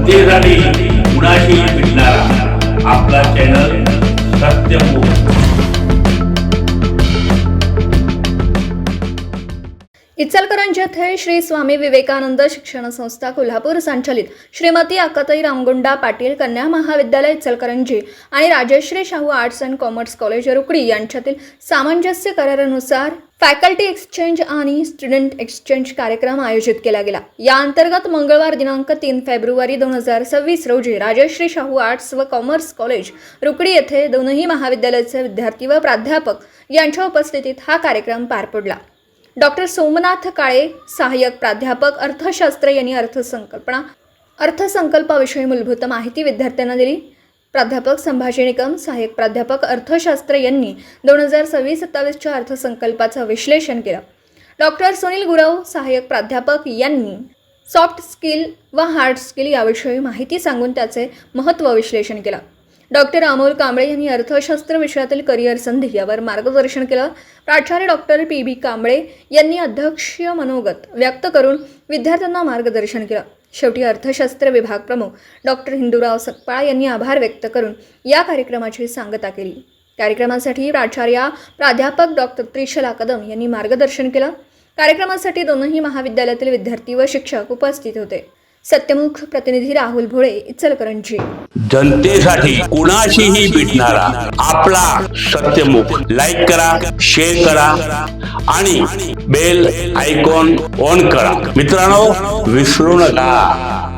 जनतेसाठी कुणाशी भेटणारा आपला चॅनल सत्यमुख। इचलकरंजी येथे श्री स्वामी विवेकानंद शिक्षण संस्था कोल्हापूर संचालित श्रीमती अक्काताई रामगोंडा पाटील कन्या महाविद्यालय इचलकरंजी आणि Rajshri Shahu arts and commerce college Rukdi यांच्यातील सामंजस्य करारानुसार फॅकल्टी एक्सचेंज आणि स्टुडंट एक्सचेंज कार्यक्रम आयोजित केला गेला। या अंतर्गत मंगळवार दिनांक 3 फेब्रुवारी 2026 रोजी राजश्री शाहू आर्ट्स व कॉमर्स कॉलेज रुकडी येथे दोनही महाविद्यालयाचे विद्यार्थी व प्राध्यापक यांच्या उपस्थितीत हा कार्यक्रम पार पडला। डॉक्टर सोमनाथ काळे सहाय्यक प्राध्यापक अर्थशास्त्र यांनी अर्थसंकल्पाविषयी मूलभूत माहिती विद्यार्थ्यांना दिली। प्राध्यापक संभाजी निकम सहाय्यक प्राध्यापक अर्थशास्त्र यांनी 2026-27 अर्थसंकल्पाचं विश्लेषण केलं। डॉक्टर सुनील गुरव सहाय्यक प्राध्यापक यांनी सॉफ्ट स्किल व हार्ड स्किल याविषयी माहिती सांगून त्याचे महत्त्व विश्लेषण केलं। डॉक्टर अमोल कांबळे यांनी अर्थशास्त्र विषयातील करिअर संधी यावर मार्गदर्शन केलं। प्राचार्य डॉक्टर PB कांबळे यांनी अध्यक्षीय मनोगत व्यक्त करून विद्यार्थ्यांना मार्गदर्शन केलं। शेवटी अर्थशास्त्र विभाग प्रमुख डॉक्टर हिंदूराव सकपाळ यांनी आभार व्यक्त करून या कार्यक्रमाची सांगता केली। कार्यक्रमासाठी प्राचार्य प्राध्यापक डॉक्टर त्रिशला कदम यांनी मार्गदर्शन केलं। कार्यक्रमासाठी दोनही महाविद्यालयातील विद्यार्थी व शिक्षक उपस्थित होते। सत्यमुख प्रतिनिधी राहुल भोळे, इचलकरंजी। जनतेसाठी कुणाशीही भेटणारा आपला सत्यमुख। लाईक करा, शेअर करा आणि बेल आयकॉन ऑन करा। मित्रांनो, विसरू नका।